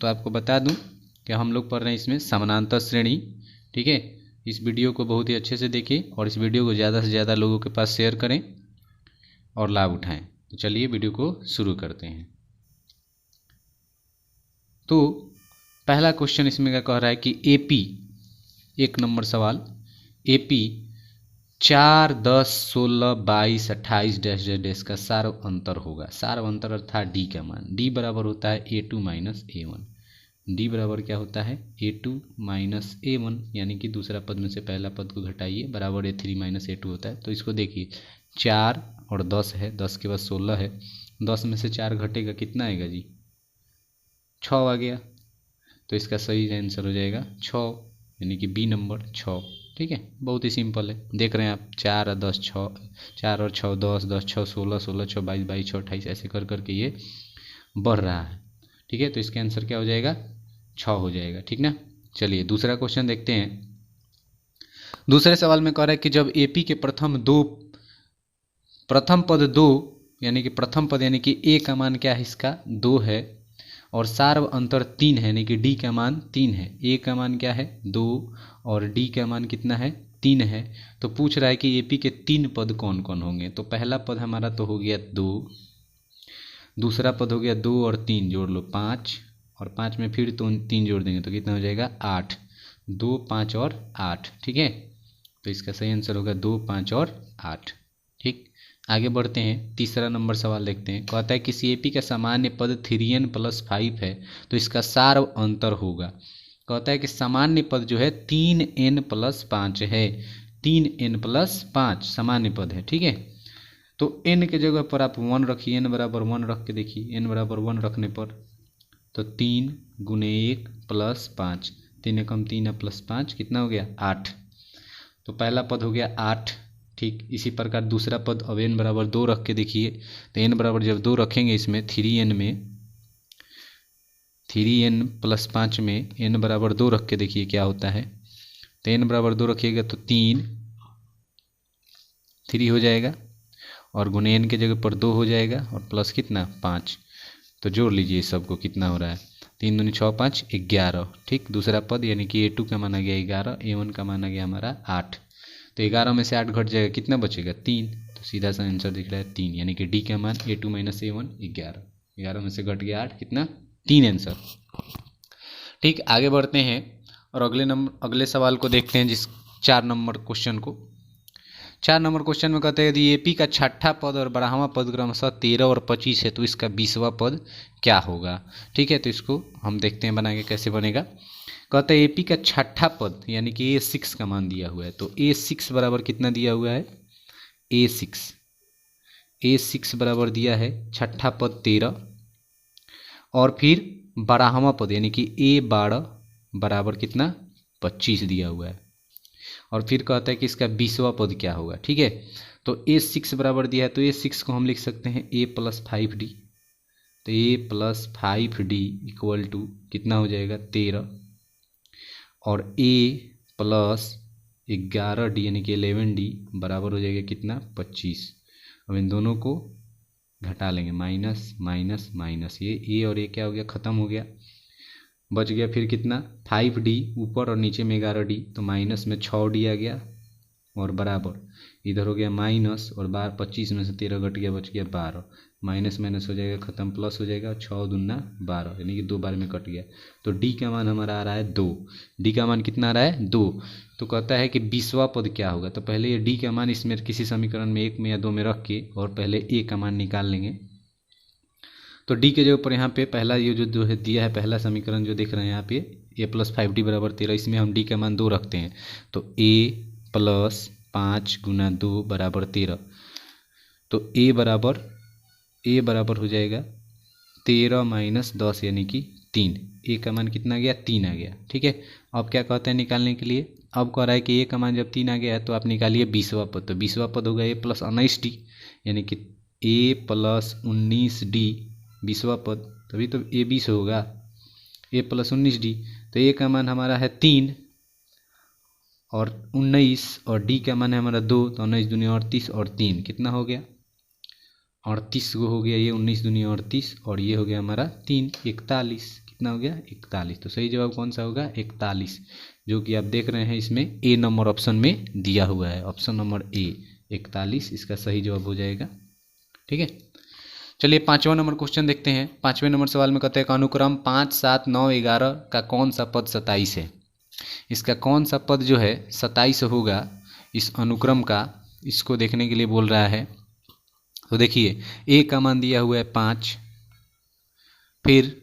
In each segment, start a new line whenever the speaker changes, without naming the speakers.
तो आपको बता दूं कि हम लोग पढ़ रहे हैं इसमें समानांतर श्रेणी। ठीक है, इस वीडियो को बहुत ही अच्छे से देखिए और इस वीडियो को ज़्यादा से ज़्यादा लोगों के पास शेयर करें और लाभ उठाएं। तो चलिए वीडियो को शुरू करते हैं। तो पहला क्वेश्चन इसमें क्या कह रहा है कि एपी, 1 नंबर सवाल, एपी 4, 10, 16, 22, 28 डैश डैश डैश का सार्व अंतर होगा। सार्व अंतर अर्थात डी का मान। डी बराबर होता है A2 माइनस A1। डी बराबर क्या होता है A2 माइनस A1, यानी कि दूसरा पद में से पहला पद को घटाइए, बराबर A3 माइनस A2 होता है। तो इसको देखिए 4 और 10 है, 10 के बाद 16 है, 10 में से 4 घटेगा कितना आएगा जी, 6 आ गया। तो इसका सही आंसर हो जाएगा 6, यानी कि बी नंबर 6। ठीक है, बहुत ही सिंपल है, देख रहे हैं आप 4 और 10 6, 4 और 6 10, 10 6 16, 16 6 22, 22 6 28, ऐसे कर करके ये बढ़ रहा है। ठीक है, तो इसका आंसर क्या हो जाएगा 6 हो जाएगा। ठीक ना, चलिए दूसरा क्वेश्चन देखते हैं। दूसरे सवाल में कह रहा है कि जब एपी के प्रथम पद 2, यानी कि प्रथम पद यानी कि ए का मान क्या है इसका 2 है और सार्व अंतर 3 है, यानी कि डी का मान 3 है। ए का मान क्या है 2 और डी का मान कितना है 3 है। तो पूछ रहा है कि एपी के 3 पद कौन कौन होंगे। तो पहला पद हमारा तो हो गया 2, दूसरा पद हो गया 2 और 3 जोड़ लो 5, और 5 में फिर तो 3 जोड़ देंगे तो कितना हो जाएगा 8, 2 5 और 8। ठीक है, तो इसका सही आंसर होगा 2 5 और 8। ठीक, आगे बढ़ते हैं, तीसरा नंबर सवाल देखते हैं। कहता है किसी एपी का सामान्य पद 3n प्लस 5 है तो इसका सार्व अंतर होगा। कहता है कि सामान्य पद जो है 3n प्लस 5 है, 3n प्लस 5 सामान्य पद है। ठीक है, तो n के जगह पर आप 1 रखिए, n बराबर 1 रख के देखिए, n बराबर 1 रखने पर तो 3 गुने 1 प्लस 5, 3 एकम 3 प्लस 5 कितना हो गया 8। तो पहला पद हो गया 8। ठीक, इसी प्रकार दूसरा पद अब n बराबर 2 रख के देखिए, तो n बराबर जब 2 रखेंगे इसमें 3n में, 3n प्लस 5 में n बराबर 2 रख के देखिए क्या होता है। तो n बराबर 2 रखिएगा तो 3 हो जाएगा और गुने n के जगह पर 2 हो जाएगा और प्लस कितना 5। तो जोड़ लीजिए सबको, कितना हो रहा है 3 दूनी 6 5 11। ठीक, दूसरा पद यानी कि A2 का माना गया 11, A1 का माना गया हमारा 8। तो 11 में से 8 घट जाएगा, कितना बचेगा 3। तो सीधा सा आंसर दिख रहा है 3, यानी कि डी का मान A2 माइनस A1 11, 11 में से घट गया 8, कितना 3 आंसर। ठीक, आगे बढ़ते हैं और अगले सवाल को देखते हैं, जिस 4 नंबर क्वेश्चन को। 4 नंबर क्वेश्चन में कहते हैं यदि एपी का छठा पद और 12वां पद क्रमशः 13 और 25 है तो इसका 20वां पद क्या होगा। ठीक है, तो इसको हम देखते हैं बना के कैसे बनेगा। कहते हैं एपी का छठा पद यानी कि A6 का मान दिया हुआ है, तो A6 बराबर कितना दिया हुआ है A6 बराबर दिया है छठा पद 13 और फिर 12वां पद यानी कि A12 बराबर कितना 25 दिया हुआ है, और फिर कहता है कि इसका 20वां पद क्या होगा। ठीक है, तो A6 बराबर दिया है तो A6 को हम लिख सकते हैं A प्लस 5D। तो A plus 5D equal to कितना हो जाएगा 13 और A प्लस 11D यानी कि 11D बराबर हो जाएगा कितना 25। अब इन दोनों को घटा लेंगे, माइनस माइनस माइनस, ये A और A क्या हो गया ख़त्म हो गया, बच गया फिर कितना 5D ऊपर और नीचे में 11D, तो माइनस में 6D आ गया और बराबर इधर हो गया माइनस और 25 में से 13 घट गया, बच गया 12, माइनस माइनस हो जाएगा ख़त्म, प्लस हो जाएगा 6 दूना 12 यानी कि 2 बार में कट गया। तो डी का मान हमारा आ रहा है 2, डी का मान कितना आ रहा है 2। तो कहता है कि 20वां पद क्या होगा। तो पहले ये डी का मान इसमें किसी समीकरण में 1 में या 2 में रख के और पहले ए का मान निकाल लेंगे। तो डी के जगह पर यहाँ पे पहला ये जो है दिया है, पहला समीकरण जो देख रहे हैं यहाँ पे A प्लस 5D बराबर 13, इसमें हम डी का मान 2 रखते हैं तो A प्लस 5 गुना 2 बराबर 13। तो A बराबर हो जाएगा 13 माइनस 10 यानी कि 3। A का मान कितना आ गया 3 आ गया। ठीक है, अब क्या कहते हैं निकालने के लिए, अब कह रहा है कि A का मान जब 3 आ गया है तो आप निकालिए 20वां पद। तो 20वां पद होगा A प्लस 19D यानी कि A प्लस 19D 20वां पद, तभी तो A 20 होगा, A प्लस 19D। तो A का मान हमारा है 3 और 19 और D का मान है हमारा 2, तो 19 दूनी 38 और 3 कितना हो गया 38 को हो गया, ये 19 दूनी 38 और ये हो गया हमारा 3 41, कितना हो गया 41। तो सही जवाब कौन सा होगा 41, जो कि आप देख रहे हैं इसमें ए नंबर ऑप्शन में दिया हुआ है। ऑप्शन नंबर ए 41 इसका सही जवाब हो जाएगा। ठीक है, चलिए 5वां नंबर क्वेश्चन देखते हैं। 5वें नंबर सवाल में कहते हैं कि अनुक्रम 5, 7, 9, 11 का कौन सा पद 27 है। इसका कौन सा पद जो है 27 होगा इस अनुक्रम का, इसको देखने के लिए बोल रहा है। तो देखिए ए का मान दिया हुआ है 5, फिर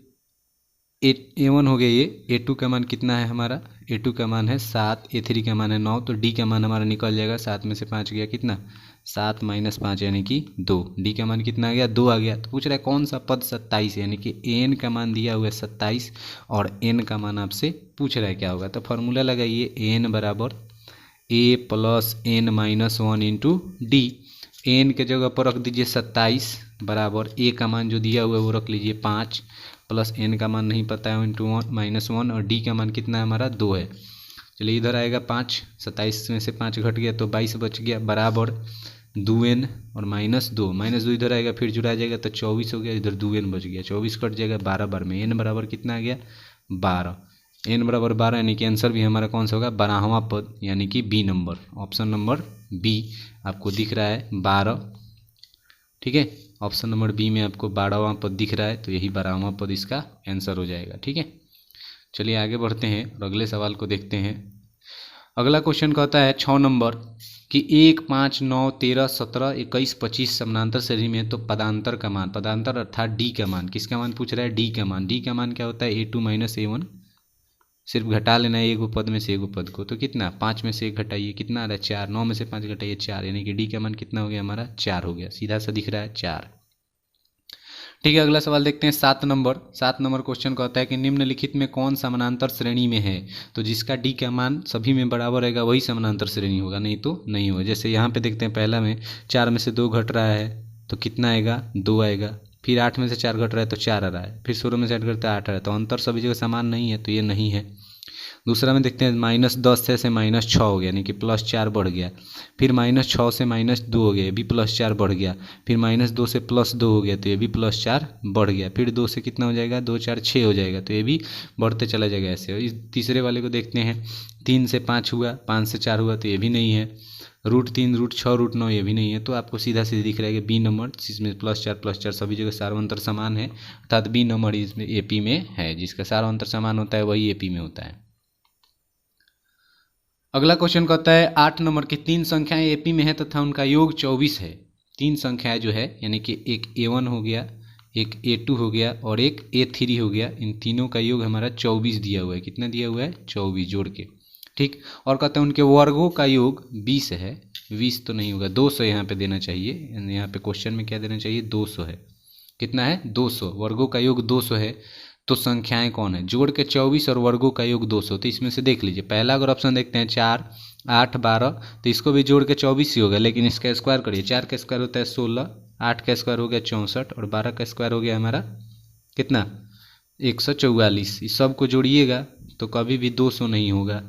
A1 हो गया, ये A2 का मान कितना है हमारा, A2 का मान है 7, A3 का मान है 9, तो D का मान हमारा निकल जाएगा 7 में से 5 गया कितना 7 - 5 यानी कि 2। D का मान कितना आ गया 2 आ गया। तो पूछ रहा है कौन सा पद 27 यानी कि N का मान दिया हुआ है 27 और N का मान आपसे पूछ रहा है क्या होगा। तो फॉर्मूला लगाइए N बराबर A + N - 1 into D। N के जगह पर रख दीजिए 27 बराबर A का मान जो दिया हुआ है वो रख लीजिए 5 प्लस N का मान नहीं पता है इंटू -1 और D का मान कितना है हमारा 2 है। चलिए इधर आएगा 5, 27 में से 5 घट गया तो 22 बच गया बराबर 2N और -2 इधर आएगा फिर जुड़ा जाएगा तो 24 हो गया, इधर 2N बच गया, 24 कट जाएगा 12 बार में N बराबर कितना आ गया 12। N बराबर 12 यानी कि आंसर भी हमारा कौन सा होगा 12वां पद यानी कि B number, option number B आपको दिख रहा है 12। ठीक है, ऑप्शन नंबर बी में आपको 12वां पद दिख रहा है तो यही 12वां पद इसका आंसर हो जाएगा। ठीक है, चलिए आगे बढ़ते हैं और अगले सवाल को देखते हैं। अगला क्वेश्चन कहता है 6 नंबर कि 1, 5, 9, 13, 17, 21, 25 समानांतर श्रेणी में है तो पदांतर का मान, पदांतर अर्थात डी का मान, किसका मान पूछ रहा है डी का मान। डी का मान क्या होता है A2 - A1, सिर्फ घटा लेना है एगो पद में से एगो पद को, तो कितना 5 में से 1 घटाइए कितना आ रहा है 4, 9 में से 5 घटाइए 4 यानी कि डी का मान कितना हो गया हमारा 4 हो गया, सीधा सा दिख रहा है 4। ठीक है, अगला सवाल देखते हैं 7 नंबर। 7 नंबर क्वेश्चन कहता है कि निम्नलिखित में कौन समानांतर श्रेणी में है। तो जिसका डी का मान सभी में बराबर रहेगा वही समानांतर श्रेणी होगा, नहीं तो नहीं होगा। जैसे यहाँ पे देखते हैं पहला में 4 में से 2 घट रहा है तो कितना आएगा 2 आएगा, फिर 8 में से 4 घट रहा है तो 4 आ रहा है, फिर 16 में से 8 घटता है 8 आ रहा है, तो अंतर सभी जगह समान नहीं है तो ये नहीं है। दूसरा में देखते हैं -10 से -6 हो गया यानी कि +4 बढ़ गया, फिर -6 से -2 हो गया ये भी +4 बढ़ गया, फिर -2 से +2 हो गया तो ये भी +4 बढ़ गया, फिर 2 से कितना हो जाएगा 2, 4, 6 हो जाएगा तो ये भी बढ़ते चला जाएगा ऐसे। और इस तीसरे वाले को देखते हैं 3 से 5 हुआ, 5 से 4 हुआ तो ये भी नहीं है, √3, √6, √9 ये भी नहीं है। तो आपको सीधा सीधा दिख रहा है कि बी नंबर जिसमें +4 सभी जगह सार्वंतर समान है अर्थात बी नंबर इसमें AP में है, जिसका सार्वंतर समान होता है वही AP में होता है। अगला क्वेश्चन कहता है 8 नंबर की 3 संख्याएं AP में है तथा उनका योग 24 है। 3 संख्याएं जो है यानी कि एक A1 हो गया, एक A2 हो गया और एक A3 हो गया, इन तीनों का योग हमारा 24 दिया हुआ है। कितना दिया हुआ है 24 जोड़ के। ठीक, और कहते हैं उनके वर्गों का योग 20 है, 20 तो नहीं होगा 200 यहाँ पे देना चाहिए, यहाँ पे क्वेश्चन में क्या देना चाहिए 200 है। कितना है 200, वर्गों का योग 200 है तो संख्याएं कौन है, जोड़ के 24 और वर्गों का योग 200। तो इसमें से देख लीजिए पहला अगर ऑप्शन देखते हैं 4, 8, 12 तो इसको भी जोड़ के 24 ही होगा, लेकिन इसका स्क्वायर करिए, 4 का स्क्वायर होता है 16, 8 का स्क्वायर हो गया 64 और 12 का स्क्वायर हो गया हमारा कितना 144। इस सब को जोड़िएगा तो कभी भी 200 नहीं होगा,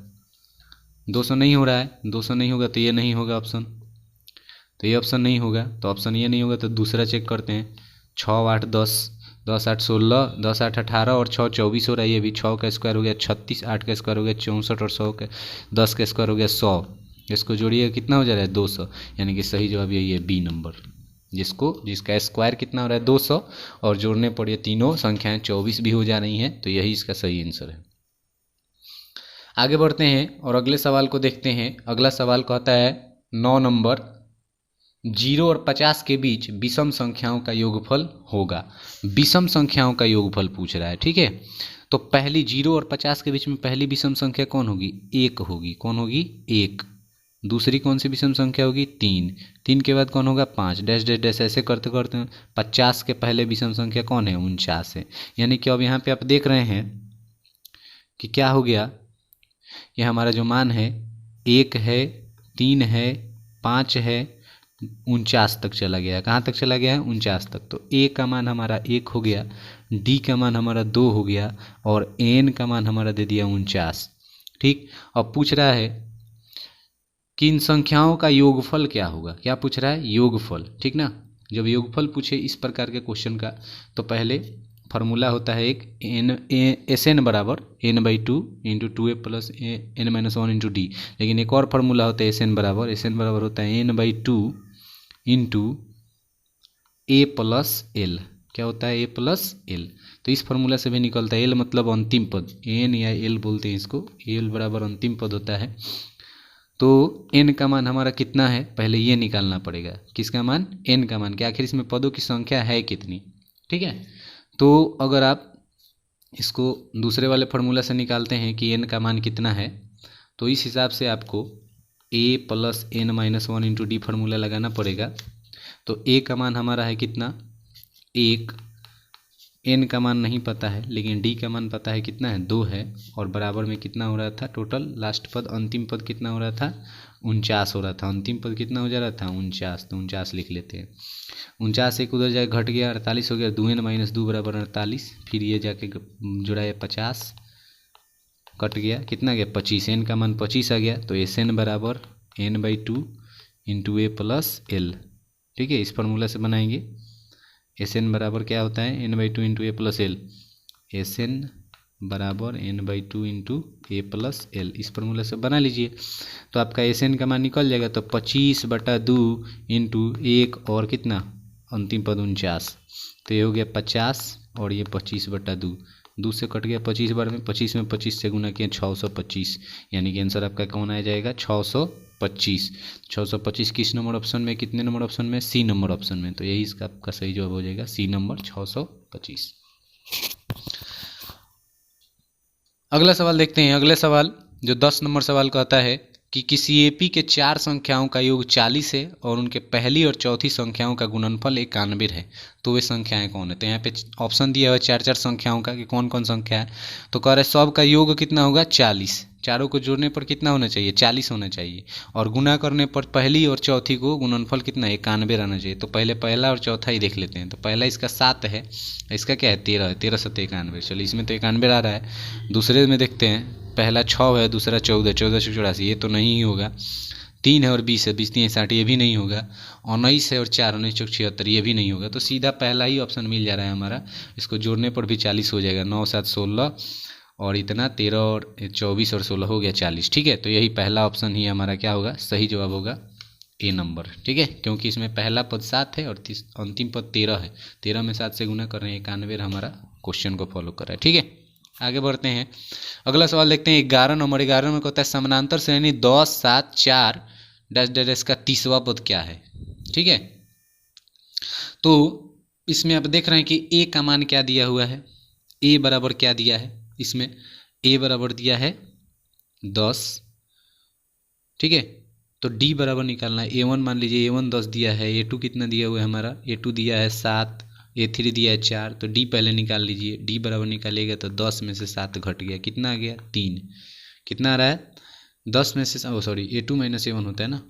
200 नहीं हो रहा है, 200 नहीं होगा तो ये नहीं होगा ऑप्शन, तो ये ऑप्शन नहीं होगा, तो ऑप्शन ये नहीं होगा तो दूसरा चेक करते हैं 6, 8, 10, 10, 8, 16, 10, 8, 18 और 6, 24 हो रहा है, ये भी 6 का स्क्वायर हो गया 36, 8 का स्क्वायर हो गया 64 और 100 का 10 का स्क्वायर हो गया 100। इसको जोड़िए कितना हो जा रहा है 200, यानी कि सही जवाब यही है बी नंबर, जिसका स्क्वायर कितना हो रहा है 200 और जोड़ने पर ये तीनों संख्याएं 24 भी हो जा रही हैं, तो यही इसका सही आंसर है। आगे बढ़ते हैं और अगले सवाल को देखते हैं। अगला सवाल कहता है 9 नंबर 0 और 50 के बीच विषम संख्याओं का योगफल होगा। विषम संख्याओं का योगफल पूछ रहा है। ठीक है, तो पहली 0 और 50 के बीच में पहली विषम संख्या कौन होगी 1 होगी, कौन होगी 1। दूसरी कौन सी विषम संख्या होगी 3, 3 के बाद कौन होगा 5, डैश डैश डैश ऐसे करते करते 50 के पहले विषम संख्या कौन है 49 है। यानी कि अब यहाँ पे आप देख रहे हैं कि क्या हो गया, ये हमारा जो मान है 1 है, 3 है, 5 है, 49 तक चला गया। कहाँ तक चला गया है 49 तक। तो A का मान हमारा 1 हो गया, D का मान हमारा 2 हो गया और N का मान हमारा दे दिया 49। ठीक, अब पूछ रहा है कि इन संख्याओं का योगफल क्या होगा। क्या पूछ रहा है योगफल। ठीक ना, जब योगफल पूछे इस प्रकार के क्वेश्चन का तो पहले फार्मूला होता है एक एस एन बराबर n/2 into 2a plus n-1 into D. लेकिन एक और फार्मूला होता है एस एन बराबर होता है n/2 into a plus L. क्या होता है a प्लस एल? तो इस फार्मूला से भी निकलता है एल मतलब अंतिम पद, एन या एल बोलते हैं इसको, एल बराबर अंतिम पद होता है। तो n का मान हमारा कितना है पहले ये निकालना पड़ेगा। किसका मान? n का मान, कि आखिर इसमें पदों की संख्या है कितनी। ठीक है, तो अगर आप इसको दूसरे वाले फार्मूला से निकालते हैं कि n का मान कितना है, तो इस हिसाब से आपको a plus n-1 into D formula लगाना पड़ेगा। तो a का मान हमारा है कितना? 1, n का मान नहीं पता है लेकिन d का मान पता है कितना है? 2 है। और बराबर में कितना हो रहा था टोटल? लास्ट पद अंतिम पद कितना हो रहा था? 49 हो रहा था। अंतिम पद कितना हो जा रहा था? 49। तो 49 लिख लेते हैं। 49 एक उधर जाके घट गया, 48 हो गया। 2n-2 बराबर 48। फिर ये जाके जुड़ाया 50, कट गया, कितना गया? 25। n का मान 25 आ गया। तो एस एन बराबर n/2 इंटू ए प्लस एल। ठीक है, इस फार्मूला से बनाएंगे। एस एन बराबर क्या होता है? n/2 इंटू ए प्लस एल। एस एन बराबर n/2 इंटू ए प्लस एल, इस फार्मूला से बना लीजिए। तो आपका एस एन का मान निकल जाएगा। तो 25/2 इंटू 1 और कितना? अंतिम पद 49। तो ये हो गया 50 और ये 25/2। 2 से कट गया 25 बार में, 25 में 25 से गुना किया 625, यानी कि आंसर आपका कौन आ जाएगा? 625। 625 किस नंबर ऑप्शन में, कितने नंबर ऑप्शन में? सी नंबर ऑप्शन में। तो यही इसका आपका सही जवाब हो जाएगा, सी नंबर 625। अगला सवाल देखते हैं। अगले सवाल जो 10 नंबर सवाल कहता है कि किसी एपी के 4 संख्याओं का योग 40 है और उनके पहली और चौथी संख्याओं का गुणनफल 91 है, तो वे संख्याएं कौन है? तो यहाँ पे ऑप्शन दिया हुआ है 4 संख्याओं का कि कौन कौन संख्या है। तो कह रहे हैं सब का योग कितना होगा? 40। चारों को जोड़ने पर कितना होना चाहिए? 40 होना चाहिए। और गुना करने पर पहली और चौथी को गुणनफल कितना? 91 रहना चाहिए। तो पहले पहला और चौथा ही देख लेते हैं। तो पहला इसका 7 है, इसका क्या है? 13 है। 13 7 91। चलिए इसमें तो 91 आ रहा है। दूसरे में देखते हैं, पहला 6 है, दूसरा 14, 14 से 84, ये तो नहीं ही होगा। 3 है और 20 है, 20 3 60, ये भी नहीं होगा। 19 है और 4 19 चौक 76, ये भी नहीं होगा। तो सीधा पहला ही ऑप्शन मिल जा रहा है हमारा। इसको जोड़ने पर भी 40 हो जाएगा। 9 7 16 और इतना 13 और 24 और 16 हो गया 40। ठीक है, तो यही पहला ऑप्शन ही हमारा क्या होगा? सही जवाब होगा ए नंबर। ठीक है, क्योंकि इसमें पहला पद 7 है और अंतिम पद 13 है। 13 में 7 से गुना कर रहे हैं, 91 हमारा क्वेश्चन को फॉलो कर रहा है। ठीक है, आगे बढ़ते हैं। अगला सवाल देखते हैं 11 नंबर। 11 में कहता है समानांतर श्रेणी 10 7 4 डैश डैश का 30वां पद क्या है? ठीक है, तो इसमें आप देख रहे हैं कि ए का मान क्या दिया हुआ है? ए बराबर क्या दिया है? इसमें ए बराबर दिया है 10। ठीक है, तो डी बराबर निकालना है। A1 मान लीजिए A1 10 दिया है, A2 कितना दिया हुआ है हमारा? A2 दिया है 7, A3 दिया है 4। तो डी पहले निकाल लीजिए। डी बराबर निकालिएगा तो 10 में से 7 घट गया, कितना आ गया? 3। कितना आ रहा है? 10 में से A2 माइनस A1 होता है ना,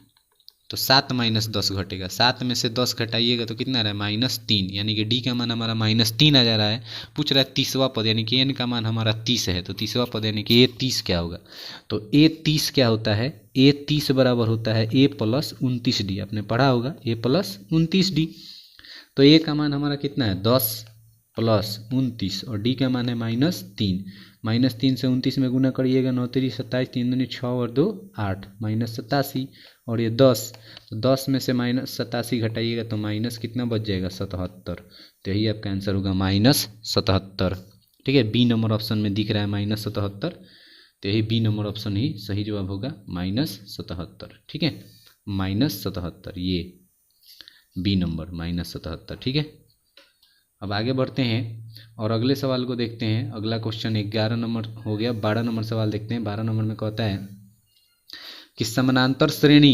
तो 7 माइनस 10 घटेगा। 7 में से 10 घटाइएगा तो कितना आ रहा है? -3, यानी कि डी का मान हमारा -3 आ जा रहा है। पूछ रहा है 30वां पद, यानी कि एन का मान हमारा 30 है। तो 30वां पद यानी कि ए 30 क्या होगा? तो ए 30 क्या होता है? ए 30 बराबर होता है ए प्लस 29D। आपने पढ़ा होगा, ए प्लस 29D। तो ए का मान हमारा कितना है? 10 प्लस 29 और डी का मान है -3। -3 से 29 में गुना करिएगा, 9 3 27, 3 दूनी 6 और 2 8, -87। और ये 10, तो 10 में से -87 घटाइएगा तो माइनस कितना बच जाएगा? 77। तो यही आपका आंसर होगा -77। ठीक है, बी नंबर ऑप्शन में दिख रहा है -77। तो यही बी नंबर ऑप्शन ही सही जवाब होगा, -77। ठीक है, -77, ये बी नंबर -77। ठीक है, अब आगे बढ़ते हैं और अगले सवाल को देखते हैं। अगला क्वेश्चन 11 नंबर हो गया। 12 नंबर सवाल देखते हैं। 12 नंबर में कहता है कि समानांतर श्रेणी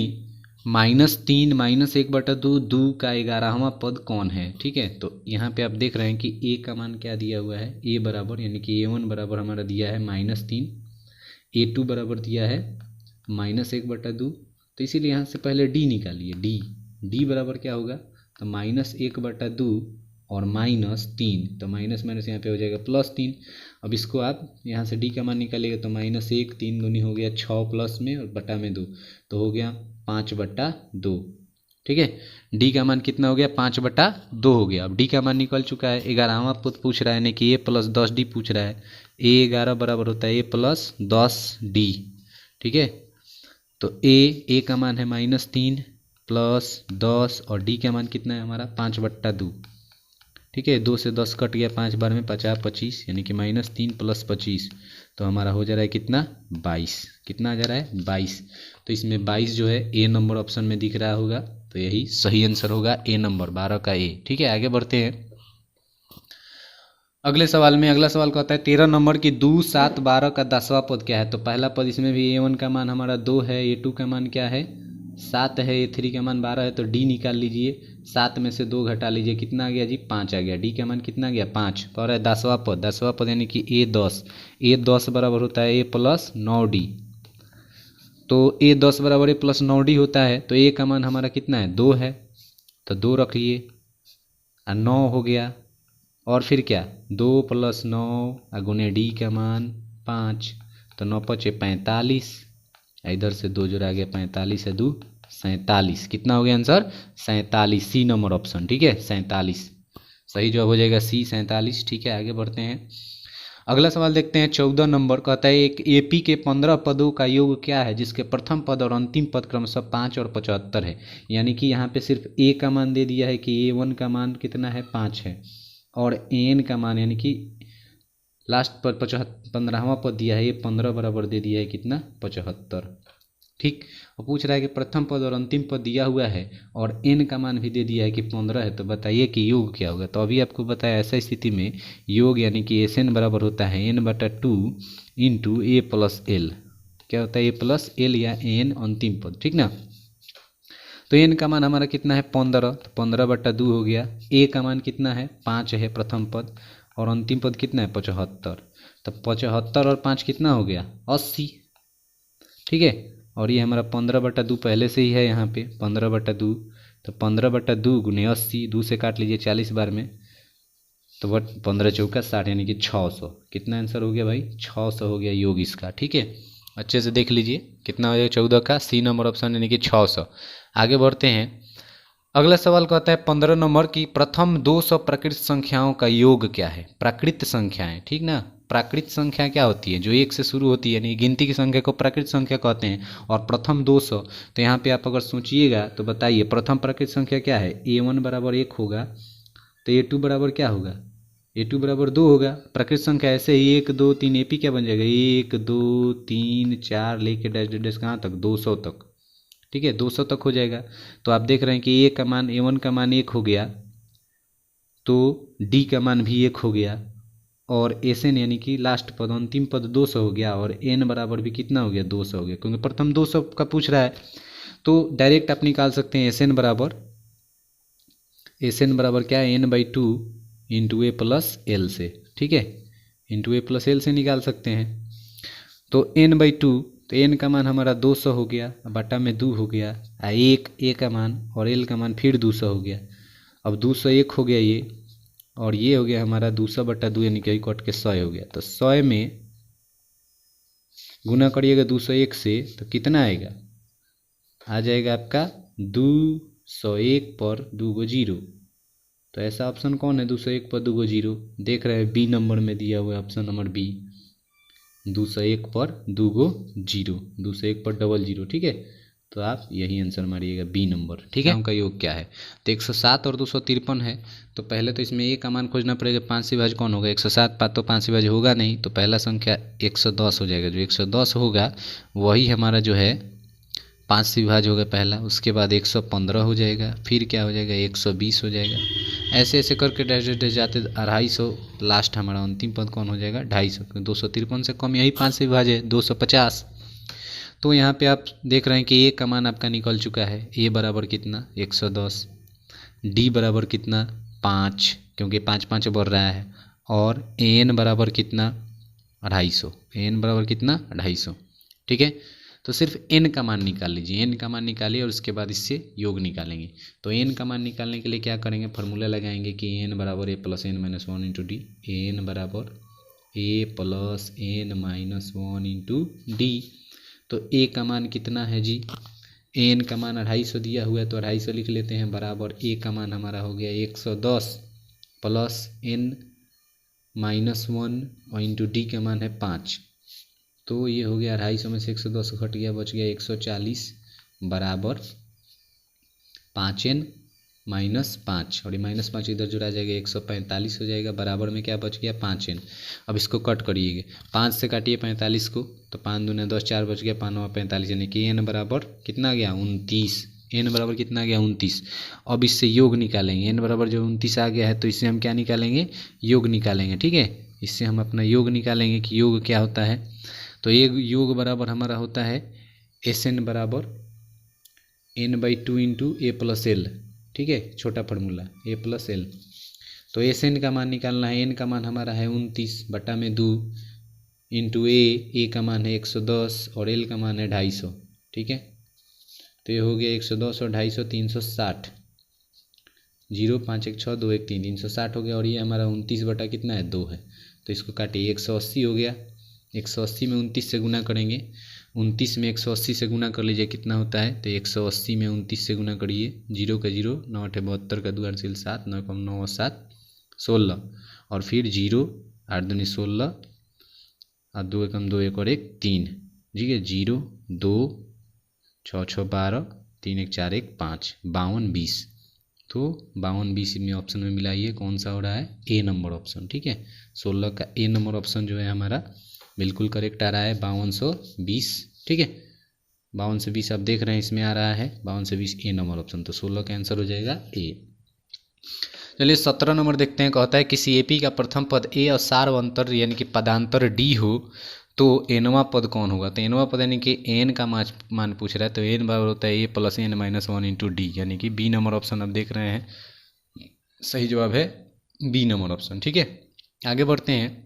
-3 -1/2 2 का 11वां पद कौन है? ठीक है, तो यहाँ पे आप देख रहे हैं कि ए का मान क्या दिया हुआ है? ए बराबर, यानी कि A1 बराबर हमारा दिया है -3, A2 बराबर दिया है -1/2। तो इसीलिए यहाँ से पहले डी निकालिए। डी बराबर क्या होगा? तो -1/2 और -3, तो माइनस माइनस यहाँ पे हो जाएगा +3। अब इसको आप यहाँ से डी का मान निकालिएगा तो -1, 3 दूनी हो गया 6 प्लस में और बटा में 2, तो हो गया 5/2। ठीक है। डी का मान कितना हो गया 5/2 हो गया। अब डी का मान निकल चुका है। 11वां पद पूछ रहा है यानी कि a+10d पूछ रहा है। a11 बराबर होता है a+10d। ठीक है। तो ए का मान है -3 + 10 और डी का मान कितना है हमारा 5/2। ठीक है। 2 से 10 कट गया, 5 बार में 50 25 यानी कि -3 + 25 तो हमारा हो जा रहा है कितना 22। कितना आ जा रहा है 22। तो इसमें 22 जो है ए नंबर ऑप्शन में दिख रहा होगा, तो यही सही आंसर होगा ए नंबर 12 का ए। ठीक है। आगे बढ़ते हैं अगले सवाल में। अगला सवाल कहता है 13 नंबर की 2 7 12 का 10वां पद क्या है। तो पहला पद इसमें भी a1 का मान हमारा 2 है, a2 का मान क्या है 7 है, a3 का मान 12 है। तो डी निकाल लीजिए। 7 में से 2 घटा लीजिए, कितना आ गया जी 5 आ गया। डी का मान कितना आ गया 5। और है 10वां पद। 10वां पद यानी कि a10 बराबर होता है a+9d। तो a10 बराबर a+9d होता है। तो a का मान हमारा कितना है 2 है, तो 2 रख लिए और 9 हो गया। और फिर क्या 2 + 9 गुने डी का मान 5, तो 9 × 5 = 45। इधर से 2 जोड़ा गया 45 है 2 47। कितना हो गया आंसर 47, सी नंबर ऑप्शन। ठीक है 47 सही जवाब हो जाएगा सी 47। ठीक है। आगे बढ़ते हैं। अगला सवाल देखते हैं 14 नंबर। कहता है एक एपी के 15 पदों का योग क्या है जिसके प्रथम पद और अंतिम पद क्रमशः 5 और 75 है। यानी कि यहाँ पे सिर्फ ए का मान दे दिया है कि a1 का मान कितना है 5 है और एन का मान यानी कि लास्ट पर 15वां पद दिया है, ये 15 बराबर दे दिया है कितना 75। ठीक। और पूछ रहा है कि प्रथम पद और अंतिम पद दिया हुआ है और एन का मान भी दे दिया है कि 15 है। तो बताइए कि योग क्या होगा। तो अभी आपको बताया ऐसा स्थिति में योग यानी कि एस एन बराबर होता है n/2 × a+l। क्या होता है a+l या एन अंतिम पद। ठीक ना। तो एन का मान हमारा कितना है 15, तो 15/2 हो गया। ए का मान कितना है 5 है प्रथम पद और अंतिम पद कितना है 75। तो 75 और 5 कितना हो गया 80। ठीक है। और ये हमारा 15/2 पहले से ही है यहाँ पे 15/2। तो 15/2 गुने 80, 2 से काट लीजिए 40 बार में, तो 15 × 4 = 60 यानी कि 600। कितना आंसर हो गया भाई 600 हो गया योग इसका। ठीक है। अच्छे से देख लीजिए कितना हो जाएगा 14 का सी नंबर ऑप्शन यानी कि 600। आगे बढ़ते हैं। अगला सवाल कहता है 15 नंबर की प्रथम 200 प्राकृत संख्याओं का योग क्या है। प्राकृत संख्याएं। ठीक ना। प्राकृत संख्या क्या होती है जो 1 से शुरू होती है, यानी गिनती की संख्या को प्राकृत संख्या कहते हैं। और प्रथम 200, तो यहाँ पे आप अगर सोचिएगा तो बताइए प्रथम प्राकृत संख्या क्या है a1 बराबर 1 होगा, तो a2 बराबर क्या होगा a2 बराबर 2 होगा। प्राकृत संख्या ऐसे ही 1 2 3 एपी क्या बन जाएगा 1 2 3 4 लेके डैश डैश कहाँ तक 200 तक। ठीक है 200 तक हो जाएगा। तो आप देख रहे हैं कि ए का मान a1 का मान 1 हो गया, तो डी का मान भी 1 हो गया और एस एन यानी कि लास्ट पद अंतिम पद 200 हो गया और एन बराबर भी कितना हो गया 200 हो गया, क्योंकि प्रथम 200 का पूछ रहा है। तो डायरेक्ट आप निकाल सकते हैं एस एन बराबर क्या है n/2 × a+l से। ठीक है × a+l से निकाल सकते हैं। तो n/2, तो n का मान हमारा 200 हो गया, बटा में 2 हो गया, 1 a का मान और l का मान फिर 200 हो गया। अब 201 हो गया ये, और ये हो गया हमारा 200/2 यानी कि कट के 100 हो गया। तो 100 में गुना करिएगा 201 से तो कितना आएगा आ जाएगा आपका 201 पर 2 गो 0। तो ऐसा ऑप्शन कौन है 201 पर 2 गो 0 देख रहे हैं बी नंबर में दिया हुआ है ऑप्शन नंबर बी 201 पर 2 गो 0, 201 पर 00। ठीक है। तो आप यही आंसर मारिएगा बी नंबर। ठीक है। उनका योग क्या है तो 107 और 253 है। तो पहले तो इसमें ए का मान खोजना पड़ेगा। 5 से विभाज्य कौन होगा 107, तो 5 से विभाज्य होगा नहीं, तो पहला संख्या 110 हो जाएगा। जो 110 होगा वही हमारा जो है 5 से विभाज्य होगा पहला, उसके बाद 115 हो जाएगा, फिर क्या हो जाएगा 120 हो जाएगा। ऐसे ऐसे करके डैश डैश डैश जाते 250, लास्ट हमारा अंतिम पद कौन हो जाएगा 250। 253 से कम यही 5 से विभाज्य 250। तो यहाँ पे आप देख रहे हैं कि ए का मान आपका निकल चुका है। ए बराबर कितना 110, डी बराबर कितना 5 क्योंकि 5 5 बढ़ रहा है, और एन बराबर कितना 250। एन बराबर कितना 250। ठीक है। तो सिर्फ एन का मान निकाल लीजिए, एन का मान निकालिए और उसके बाद इससे योग निकालेंगे। तो एन का मान निकालने के लिए क्या करेंगे फार्मूला लगाएंगे कि एन बराबर a + n - 1 × डी। एन बराबर a + n - 1 × डी। तो ए का मान कितना है जी एन का मान 250 दिया हुआ है तो 250 लिख लेते हैं, बराबर ए का मान हमारा हो गया 110 प्लस n-1 और इंटू डी का मान है 5। तो ये हो गया 250 में से 110 घट गया, बच गया 140 बराबर 5n माइनस 5 और ये -5 इधर जुड़ा जाएगा 145 हो जाएगा, बराबर में क्या बच गया 5n। अब इसको कट करिएगा, 5 से काटिए 45 को तो 5 दूने 10, 4 बच गया, 5 और 45 यानी कि n बराबर कितना गया 29। n बराबर कितना गया 29। अब इससे योग निकालेंगे, n बराबर जो 29 आ गया है तो इससे हम क्या निकालेंगे योग निकालेंगे। ठीक है, इससे हम अपना योग निकालेंगे कि योग क्या होता है। तो ये योग बराबर हमारा होता है Sn बराबर n/2 इंटू ए प्लस एल। ठीक है, छोटा फार्मूला a प्लस एल। तो Sn का मान निकालना है, n का मान हमारा है 29 बटा में 2 इंटू ए का मान है 110 और l का मान है 250। ठीक है, तो ये हो गया 110 और 250 360, 0 5 1 6 2 1 3 360 हो गया। और ये हमारा 29 बटा कितना है 2 है, तो इसको काटिए 180 हो गया। 180 में 29 से गुना करेंगे, 29 में 180 से गुना कर लीजिए कितना होता है, तो 180 में 29 से गुना करिए, 0 का 0 9 8 72 का 2 8 7 9 कम 9 7 16 और फिर 0 8 दूनी 16 और 2 कम 2 1 और 1 3। ठीक है, 0 2 6 6 12 3 1 4 1 5 52 20। तो 52 20 में ऑप्शन में मिलाइए, कौन सा हो रहा है ए नंबर ऑप्शन। ठीक है, 16 का ए नंबर ऑप्शन जो है हमारा बिल्कुल करेक्ट आ रहा है 5220। ठीक है, 52 से 20 आप देख रहे हैं इसमें आ रहा है 52 से 20 ए नंबर ऑप्शन, तो 16 का आंसर हो जाएगा ए। चलिए 17 नंबर देखते हैं, कहता है किसी एपी का प्रथम पद ए और सार्वंतर यानी कि पदांतर डी हो तो एनवा पद कौन होगा। तो एनवा पद यानी कि एन का मान पूछ रहा है, तो एन बराबर होता है a plus n minus 1 into d, यानी कि बी नंबर ऑप्शन आप देख रहे हैं, सही जवाब है बी नंबर ऑप्शन। ठीक है, आगे बढ़ते हैं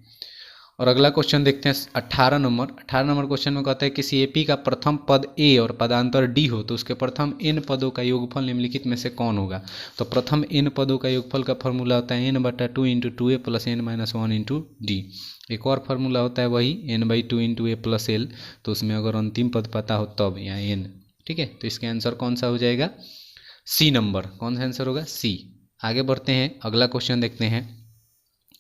और अगला क्वेश्चन देखते हैं 18 नंबर क्वेश्चन में कहता है किसी एपी का प्रथम पद ए और पदांतर डी हो तो उसके प्रथम एन पदों का योगफल निम्नलिखित में से कौन होगा। तो प्रथम एन पदों का योगफल का फॉर्मूला होता है n/2 into 2a plus n minus 1 into D. एक और फार्मूला होता है वही n/2 इंटू ए प्लस एल, तो उसमें अगर अंतिम पद पता हो तब यहाँ n। ठीक है, तो इसका आंसर कौन सा हो जाएगा सी नंबर, कौन सा आंसर होगा सी। आगे बढ़ते हैं, अगला क्वेश्चन देखते हैं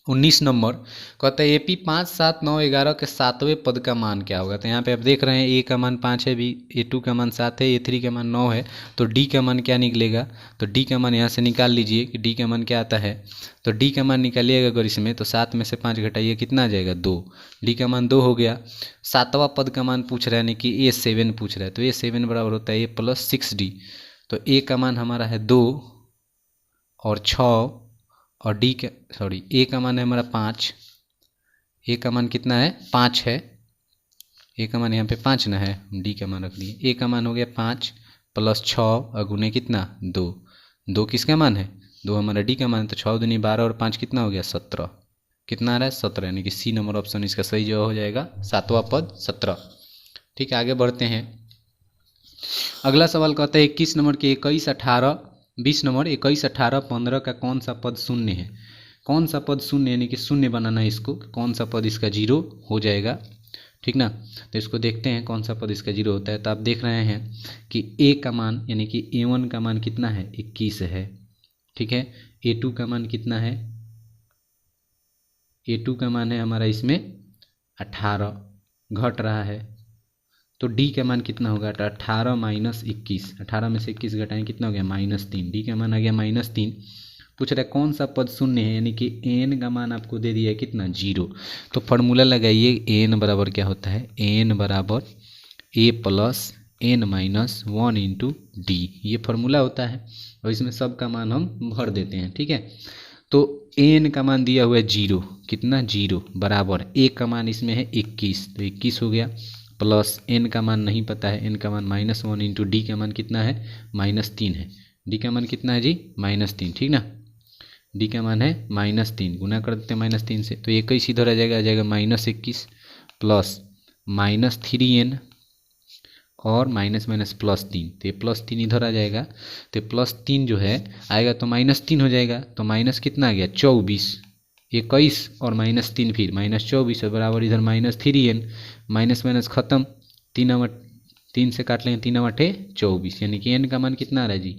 19 नंबर कहता है एपी 5 7 9 11 के 7वें पद का मान क्या होगा। तो यहाँ पे आप देख रहे हैं ए का मान 5 है, बी A2 का मान 7 है, A3 का मान 9 है, तो डी का मान क्या निकलेगा। तो डी का मान यहाँ से निकाल लीजिए कि डी का मान क्या आता है। तो डी का मान निकालिएगा अगर इसमें, तो 7 में से 5 घटाइए कितना आ जाएगा 2, डी का मान 2 हो गया। 7वां पद का मान पूछ रहा है यानी कि A7 पूछ रहा है, तो A7 बराबर होता है A प्लस 6D। तो ए का मान हमारा है 2 और 6 और डी का ए का मान है हमारा 5, ए का मान कितना है 5 है, ए का मान यहाँ पे 5 ना है, डी का मान रख दिए, ए का मान हो गया 5 प्लस 6 और गुने कितना 2, 2 किसका मान है 2 हमारा डी का मान है, तो 6 दूनी 12 और 5 कितना हो गया 17, कितना आ रहा है 17, यानी कि सी नंबर ऑप्शन इसका सही जवाब हो जाएगा 7वां पद 17। ठीक है, आगे बढ़ते हैं, अगला सवाल कहता है 21 नंबर के 21 18 20 नंबर 21 18 15 का कौन सा पद शून्य है। कौन सा पद शून्य यानी कि शून्य बनाना है इसको, कौन सा पद इसका 0 हो जाएगा। ठीक ना, तो इसको देखते हैं कौन सा पद इसका 0 होता है। तो आप देख रहे हैं कि ए का मान यानी कि A1 का मान कितना है 21 है। ठीक है, A2 का मान कितना है, A2 का मान है हमारा इसमें 18 घट रहा है, तो डी का मान कितना होगा 18 माइनस 21, 18 में से 21 घटाएं कितना हो गया -3, डी का मान आ गया -3। पूछ रहा है कौन सा पद शून्य है, यानी कि एन का मान आपको दे दिया है कितना 0। तो फॉर्मूला लगाइए, एन बराबर क्या होता है, एन बराबर a plus n minus 1 into d, ये फार्मूला होता है और इसमें सब का मान हम भर देते हैं। ठीक है, तो एन का मान दिया हुआ है 0, कितना 0 बराबर ए का मान इसमें है 21, तो 21 हो गया, प्लस एन का मान नहीं पता है, एन का मान -1 इंटू डी का मान कितना है -3 है, डी का मान कितना है जी -3। ठीक ना, डी का मान है -3, गुना कर देते हैं -3 से, तो 21 इधर आ जाएगा -21 प्लस -3n और माइनस माइनस +3, तो ये +3 इधर आ जाएगा, तो +3 जो है आएगा तो -3 हो जाएगा, तो माइनस कितना आ गया 24, 21 और -3 फिर -24 बराबर इधर -3n, माइनस माइनस खत्म, 3 3 से काट लेंगे, 3 8 24, यानी कि n का मान कितना आ रहा है जी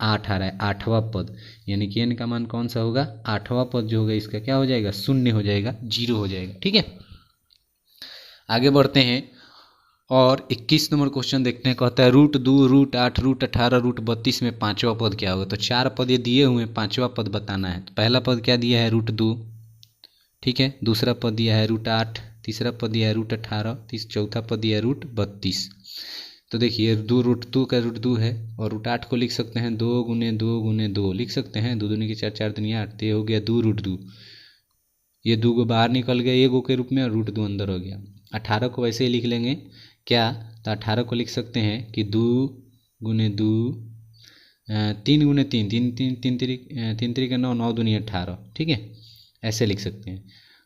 8 आ रहा है, 8वां पद, यानी कि n का मान कौन सा होगा 8वां पद जो होगा इसका क्या हो जाएगा 0 हो जाएगा, 0 हो जाएगा। ठीक है, आगे बढ़ते हैं और 21 नंबर क्वेश्चन देखते हैं। कहता है √2 √8 √18 √32 में 5वां पद क्या होगा। तो 4 पद ये दिए हुए हैं, 5वां पद बताना है। तो पहला पद क्या दिया है √2, ठीक है, दूसरा पद दिया है √8, तीसरा पद दिया है √18, चौथा पद दिया है √32। तो देखिए 2 √2 का √2 है और √8 को लिख सकते हैं 2 गुने 2 गुने 2 लिख सकते हैं, 2 दूनी के 4 4 दूनी 8, तो ये हो गया 2 √2। ये 2 को बाहर निकल गया ए गो के रूप में और √2 अंदर हो गया। 18 को वैसे ही लिख लेंगे क्या, तो 18 को लिख सकते हैं कि 2 गुने 2 3 गुने 3 3 3 3 3 3 का 9 9 दूनी 18, ठीक है, ऐसे लिख सकते हैं।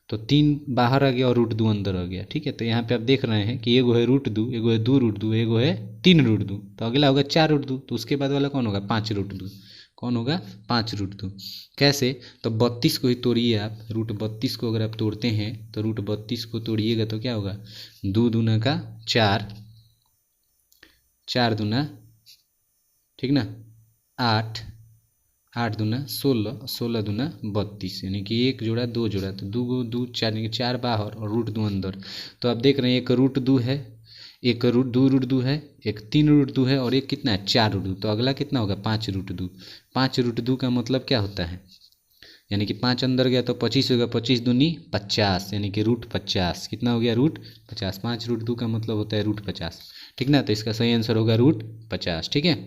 तो 3 बाहर आ गया और √2 अंदर आ गया। ठीक है, तो यहाँ पे आप देख रहे हैं कि एगो है √2, एगो है 2 √2, एगो है 3 √2, तो अगला होगा 4 √2, तो उसके बाद वाला कौन होगा 5 √2, कौन होगा 5 √2। कैसे, तो 32 को ही तोड़िए आप, √32 को अगर आप तोड़ते हैं तो √32 को तोड़िएगा तो क्या होगा 2 दूना का 4, 4 दूना, ठीक ना, 8, 8 दूना 16, 16 दूना 32, यानी कि 1 जोड़ा 2 जोड़ा, तो 2 को 2 4 यानी कि 4 बाहर और √2 अंदर। तो आप देख रहे हैं एक √2 है, एक √2 √2 है, एक 3 √2 है और एक कितना है 4 √2, तो अगला कितना होगा 5 √2। 5 √2 का मतलब क्या होता है, यानी कि 5 अंदर गया तो 25 होगा, 25 दूनी 50, यानी कि √50, कितना हो गया √50। 5 √2 का मतलब होता है √50, ठीक ना, तो इसका सही आंसर होगा √50। ठीक है,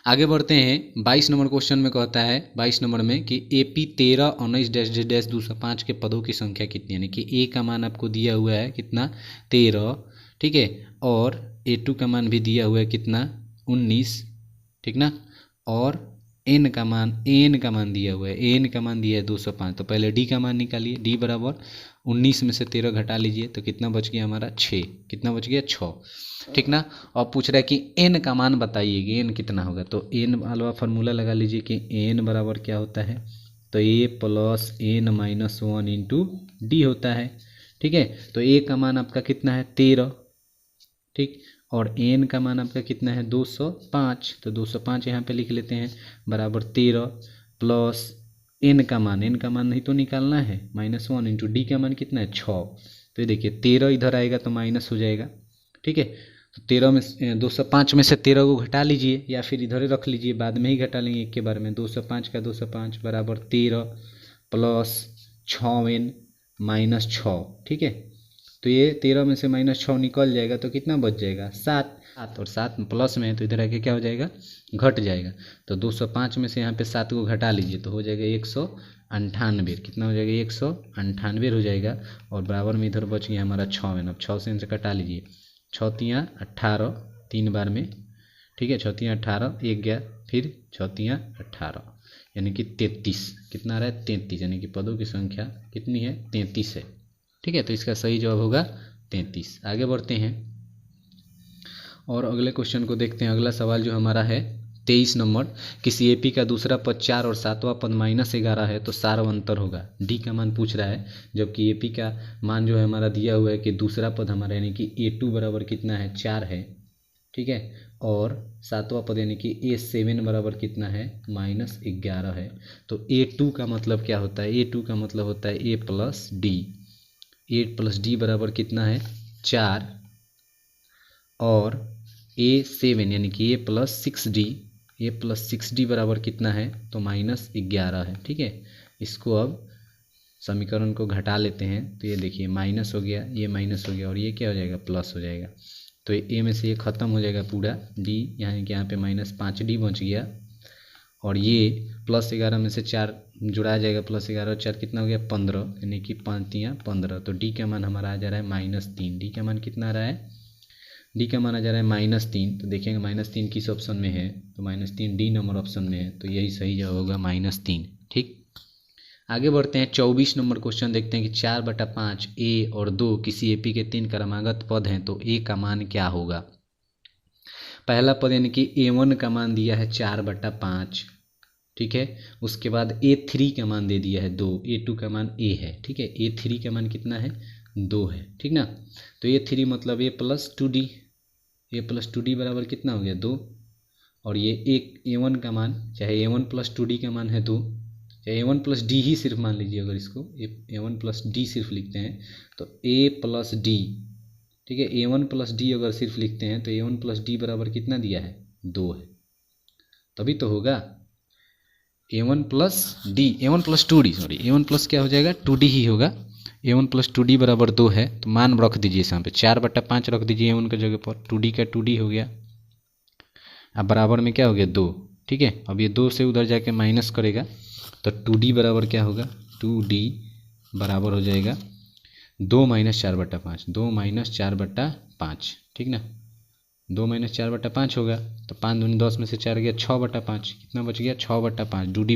आगे बढ़ते हैं। 22 नंबर क्वेश्चन में कहता है 22 नंबर में कि AP 13 19 डैश डैश 205 के पदों की संख्या कितनी, यानी कि A का मान आपको दिया हुआ है कितना 13, ठीक है, और A2 का मान भी दिया हुआ है कितना 19, ठीक ना, और N का मान दिया हुआ है, N का मान दिया है 205। तो पहले D का मान निकालिए, D बराबर 19 में से 13 घटा लीजिए तो कितना बच गया हमारा 6, कितना बच गया 6, ठीक ना। और पूछ रहा है कि n का मान बताइए कि n कितना होगा। तो n वाला फार्मूला लगा लीजिए कि n बराबर क्या होता है, तो a + n - 1 इंटू डी होता है। ठीक है, तो a का मान आपका कितना है 13, ठीक, और n का मान आपका कितना है 205, तो 205 यहाँ पे लिख लेते हैं बराबर 13 प्लस n का मान नहीं तो निकालना है -1 इंटू डी का मान कितना है 6। तो ये देखिए 13 इधर आएगा तो माइनस हो जाएगा, ठीक है, तो 13 में 205 में से 13 को घटा लीजिए या फिर इधर ही रख लीजिए, बाद में ही घटा लेंगे एक के बारे में। 205 का 205 बराबर 13 प्लस 6n - 6, ठीक है, तो ये 13 में से -6 निकल जाएगा तो कितना बच जाएगा 7, और 7 प्लस में है तो इधर आके क्या हो जाएगा घट जाएगा। तो 205 में से यहाँ पे 7 को घटा लीजिए तो हो जाएगा 198, कितना हो जाएगा 198 हो जाएगा, और बराबर में इधर बच गया हमारा 6n। अब 6 से इनसे कटा लीजिए, 6 तियाँ 18 3 बार में, ठीक है, 6 तियाँ 18 एक गया, फिर 6 तियाँ 18 यानी कि 33, कितना आ रहा है 33, यानी कि पदों की संख्या कितनी है 33 है। ठीक है, तो इसका सही जवाब होगा 33। आगे बढ़ते हैं और अगले क्वेश्चन को देखते हैं। अगला सवाल जो हमारा है 23 नंबर, किसी AP का दूसरा पद 4 और 7वां पद -11 है तो सार्वंतर होगा। D का मान पूछ रहा है, जबकि AP का मान जो है हमारा दिया हुआ है कि दूसरा पद हमारा यानी कि A2 बराबर कितना है 4 है, ठीक है, और 7वां पद यानी कि A7 बराबर कितना है -11 है। तो A2 का मतलब क्या होता है, A2 का मतलब होता है A + D, A + D बराबर कितना है 4, और A7 यानी कि A + 6D बराबर कितना है तो -11 है। ठीक है, इसको अब समीकरण को घटा लेते हैं तो ये देखिए माइनस हो गया, ये माइनस हो गया और ये क्या हो जाएगा प्लस हो जाएगा। तो A में से ये ख़त्म हो जाएगा पूरा, D यानी कि यहाँ पे -5D बच गया, और ये +11 में से 4 जुड़ा जाएगा, +11 और 4 कितना हो गया 15, यानी कि 5 तियाँ 15। तो D का मान हमारा आ जा रहा है -3। D का मान कितना आ रहा है, D का माना जा रहा है -3। तो देखेंगे -3 किस ऑप्शन में है, तो -3 D नंबर ऑप्शन में है, तो यही सही जवाब होगा -3। ठीक, आगे बढ़ते हैं। 24 नंबर क्वेश्चन देखते हैं कि 4/5 A और 2 किसी AP के 3 क्रमागत पद हैं तो A का मान क्या होगा। पहला पद यानी कि A1 का मान दिया है 4/5, ठीक है, उसके बाद A3 का मान दे दिया है 2, A2 का मान A है, ठीक है, A3 का मान कितना है 2 है, ठीक ना। तो A3 मतलब A + 2D, A plus two D बराबर कितना हो गया 2, और ये एक a1 का मान, चाहे a1 प्लस टू डी का मान है 2, चाहे a1 प्लस डी ही सिर्फ मान लीजिए, अगर इसको a1 प्लस डी सिर्फ लिखते हैं तो a प्लस डी, ठीक है, a1 प्लस डी अगर सिर्फ लिखते हैं तो a1 प्लस डी बराबर कितना दिया है 2 है, तभी तो होगा a1 plus D, a1 plus two D, sorry a1 plus क्या हो जाएगा 2d ही होगा, a1 प्लस 2d बराबर 2 है, तो मान रख दीजिए यहाँ पे 4/5 रख दीजिए a1 की जगह पर, 2d का 2d हो गया, अब बराबर में क्या हो गया 2, ठीक है। अब ये 2 से उधर जाके माइनस करेगा तो 2d बराबर क्या होगा 2d बराबर हो जाएगा 2 माइनस 4/5, 2 माइनस 4/5, ठीक ना, 2 माइनस 4/5 होगा, तो 5 दूनी 10 में से 4 गया 6/5, कितना बच गया 6/5, 2d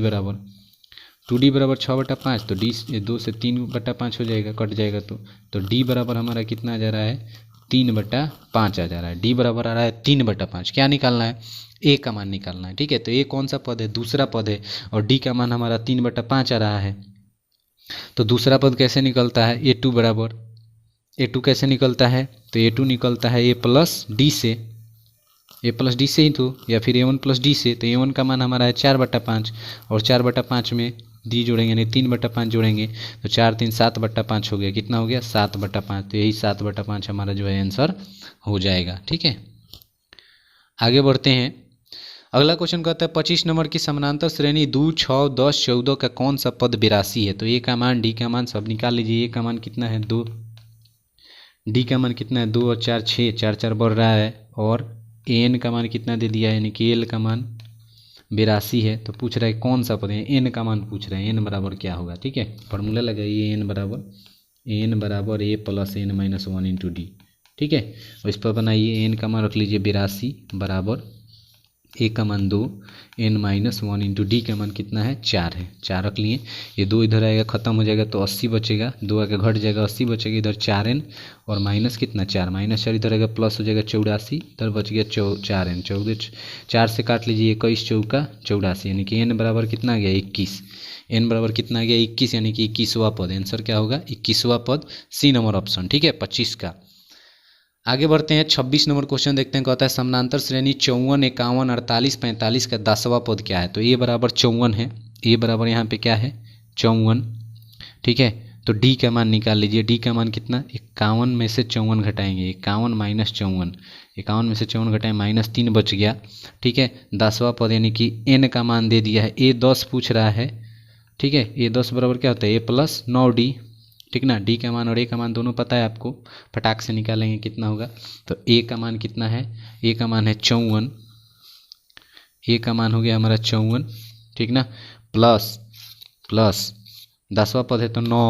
बराबर 6/5, तो d 2 से 3/5 हो जाएगा, कट जाएगा तो d बराबर हमारा कितना आ जा रहा है 3/5 आ जा रहा है, d बराबर आ रहा है 3/5। क्या निकालना है a का मान निकालना है, ठीक है। तो a कौन सा पद है दूसरा पद है, और d का मान हमारा 3/5 आ रहा है, तो दूसरा पद कैसे निकलता है a2 बराबर, a2 कैसे निकलता है, तो a2 निकलता है a प्लस डी से, a प्लस डी से ही तो, या फिर a1 प्लस डी से, तो a1 का मान हमारा है 4/5, और 4/5 में डी जोड़ेंगे यानी 3/5 जोड़ेंगे तो 4 3 7/5 हो गया, कितना हो गया 7/5, तो यही 7/5 हमारा जो है आंसर हो जाएगा, ठीक है। आगे बढ़ते हैं, अगला क्वेश्चन कहता है 25 नंबर की समानांतर श्रेणी 2 6 10 14 का कौन सा पद 82 है, तो ए का मान डी का मान सब निकाल लीजिए, ए का मान कितना है 2, डी का मान कितना है 2 और 4 6, 4 4 बढ़ रहा है, और एन का मान कितना दे दिया है, यानी कि एल का मान 82 है, तो पूछ रहा है कौन सा पद है, एन का मान पूछ रहे हैं, एन बराबर क्या होगा, ठीक है। फॉर्मूला लगाइए एन बराबर a plus n minus 1 into d, ठीक है। और इस पर बनाइए एन का मान रख लीजिए 82 बराबर ए का मान 2 एन माइनस 1 इंटू डी का मान कितना है 4 है, 4 रख लिए, ये 2 इधर आएगा ख़त्म हो जाएगा तो 80 बचेगा, 2 आगे घट जाएगा 80 बचेगा, इधर 4n और माइनस कितना 4 माइनस 4 इधर आएगा प्लस हो जाएगा 84, इधर बच गया 4n, 14 4 से काट लीजिए 21 चौका 84, यानी कि n बराबर कितना आ गया 21, n बराबर कितना आ गया 21, यानी कि 21वां पद, आंसर क्या होगा 21वां पद, सी नंबर ऑप्शन, ठीक है 25 का। आगे बढ़ते हैं 26 नंबर क्वेश्चन देखते हैं, कहता है समानांतर श्रेणी 54 51 48 45 का 10वां पद क्या है, तो ए बराबर 54 है, ए बराबर यहाँ पे क्या है 54, ठीक है। तो डी का मान निकाल लीजिए, डी का मान कितना 51 में से 54 घटाएंगे, 51 माइनस 54, 51 में से 54 घटाएं -3 बच गया, ठीक है। 10वां पद यानी कि एन का मान दे दिया है, ए 10 पूछ रहा है, ठीक है, ए 10 बराबर क्या होता है ए प्लस 9d, ठीक ना, डी का मान और ए का मान दोनों पता है आपको, फटाक से निकालेंगे कितना होगा, तो ए का मान कितना है, ए का मान है 54, ए का मान हो गया हमारा 54, ठीक ना, प्लस 10वां पद है तो 9,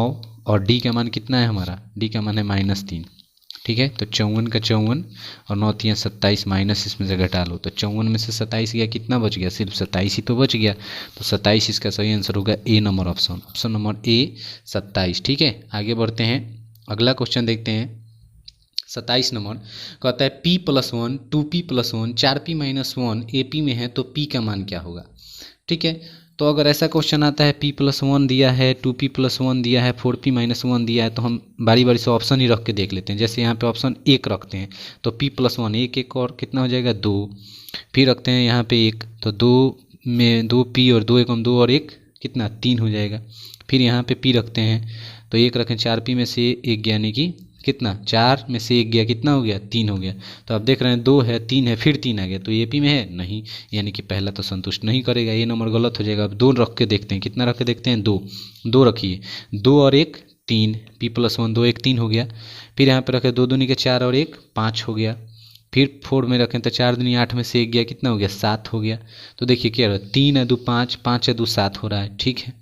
और डी का मान कितना है हमारा, डी का मान है -3, ठीक है। तो 54 का 54 और 9 3 27 माइनस इसमें से घटा लो, तो 54 में से 27 गया, कितना बच गया सिर्फ 27 ही तो बच गया, तो 27 इसका सही आंसर होगा a number option, option number a 27, ठीक है। आगे बढ़ते हैं, अगला क्वेश्चन देखते हैं 27 नंबर, कहता है p+1 2p+1 4p - 1 AP में है तो p का मान क्या होगा, ठीक है। तो अगर ऐसा क्वेश्चन आता है p+1 दिया है 2p+1 दिया है 4p - 1 दिया है, तो हम बारी बारी से ऑप्शन ही रख के देख लेते हैं। जैसे यहाँ पे ऑप्शन 1 रखते हैं तो p+1 1 और कितना हो जाएगा 2, फिर रखते हैं यहाँ पे 1 तो 2 में 2p और 2 1 2 और 1 कितना 3 हो जाएगा, फिर यहाँ पे p रखते हैं तो 1 रखें 4p में से 1 यानी कि कितना 4 में से 1 गया, कितना हो गया 3 हो गया। तो आप देख रहे हैं 2 है 3 है फिर 3 आ गया, तो AP में है नहीं, यानी कि पहला तो संतुष्ट नहीं करेगा, ये नंबर गलत हो जाएगा। अब 2 रख के देखते हैं, कितना रख के देखते हैं 2 रखिए, 2 और 1 3, p+1 2 1 3 हो गया, फिर यहाँ पे रखे 2 दूनी के 4 और 1 5 हो गया, फिर 4 में रखें तो 4 दूनी 8 में से 1 गया, कितना हो गया 7 हो गया। तो देखिए क्या हो रहा है 3 है 2 5 5 है 2 7 हो रहा है, ठीक है।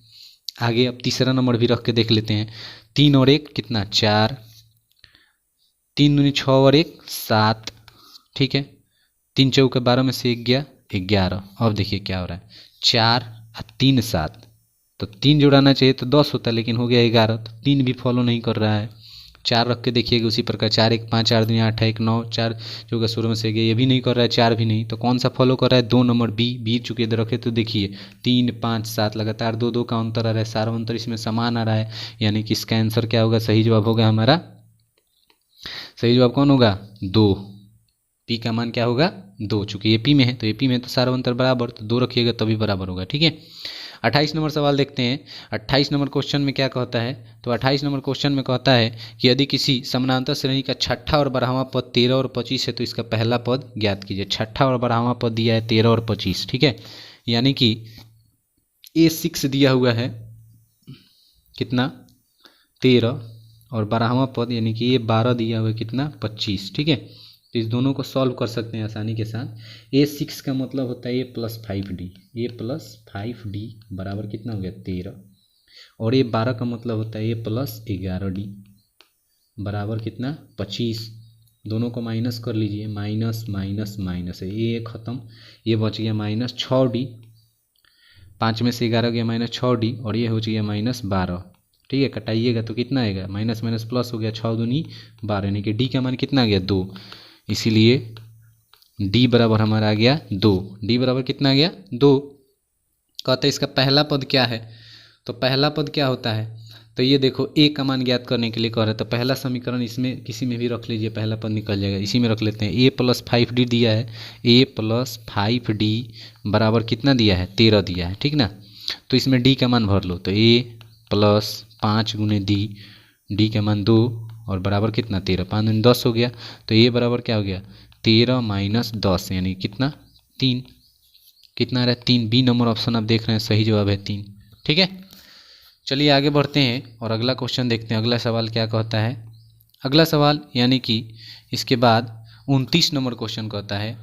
आगे अब तीसरा नंबर भी रख के देख लेते हैं, 3 और 1 कितना 4, 3 दूनी 6 और 1 7, ठीक है, 3 चौके 12 में से 1 गया 11। अब देखिए क्या हो रहा है 4 और 3 7, तो 3 जोड़ाना चाहिए तो 10 होता, लेकिन हो गया 11, तो 3 भी फॉलो नहीं कर रहा है। 4 रख के देखिएगा उसी प्रकार 4 1 5 4 दूनी 8 1 9, 4 चौके शुरू में से गया, ये भी नहीं कर रहा है, 4 भी नहीं, तो कौन सा फॉलो कर रहा है 2 नंबर बी चुके इधर रखे, तो देखिए 3 5 7 लगातार 2 2 का अंतर आ रहा है, सारा अंतर इसमें समान आ रहा है, यानी कि इसका आंसर क्या होगा, सही जवाब होगा हमारा, सही जवाब कौन होगा 2, पी का मान क्या होगा 2, चूँकि ए पी में है तो ए पी में तो सारा अंतर बराबर, तो 2 रखिएगा तभी बराबर होगा। ठीक है, 28 नंबर सवाल देखते हैं। 28 नंबर क्वेश्चन में क्या कहता है, तो 28 नंबर क्वेश्चन में कहता है कि यदि किसी समानांतर श्रेणी का छठा और 12वां पद 13 और 25 है तो इसका पहला पद ज्ञात कीजिए। छठा और 12वां पद दिया है 13 और 25। ठीक है, यानी कि A6 दिया हुआ है कितना 13 और 12वां पद यानी कि A12 दिया हुआ है कितना 25। ठीक है, तो इस दोनों को सॉल्व कर सकते हैं आसानी के साथ। A6 का मतलब होता है A+5D, A+5D बराबर कितना हो गया 13, और A12 का मतलब होता है A+11D बराबर कितना 25। दोनों को माइनस कर लीजिए, माइनस माइनस माइनस है, ये खत्म, ये बच गया -6D, 5 में से 11 गया -6D, और ये हो गया -12। ठीक है, कटाइएगा तो कितना आएगा, माइनस माइनस प्लस हो गया, 6 दूनी 12, यानी कि D का मान कितना आ गया 2, इसीलिए D बराबर हमारा आ गया 2। D बराबर कितना आ गया 2। कहते हैं इसका पहला पद क्या है, तो पहला पद क्या होता है, तो ये देखो A का मान ज्ञात करने के लिए कह रहे हैं, तो पहला समीकरण इसमें किसी में भी रख लीजिए, पहला पद निकल जाएगा, इसी में रख लेते हैं। A+5D दिया है, A+5D बराबर कितना दिया है 13 दिया है। ठीक ना, तो इसमें D का मान भर लो, तो A+5 गुने D का मान 2 और बराबर कितना 13, 5 दूनी 10 हो गया, तो A बराबर क्या हो गया 13 - 10 यानी कितना 3, कितना आ रहा है 3। बी नंबर ऑप्शन आप देख रहे हैं सही जवाब है 3। ठीक है, चलिए आगे बढ़ते हैं और अगला क्वेश्चन देखते हैं। अगला सवाल क्या कहता है, अगला सवाल यानी कि इसके बाद 29 नंबर क्वेश्चन कहता है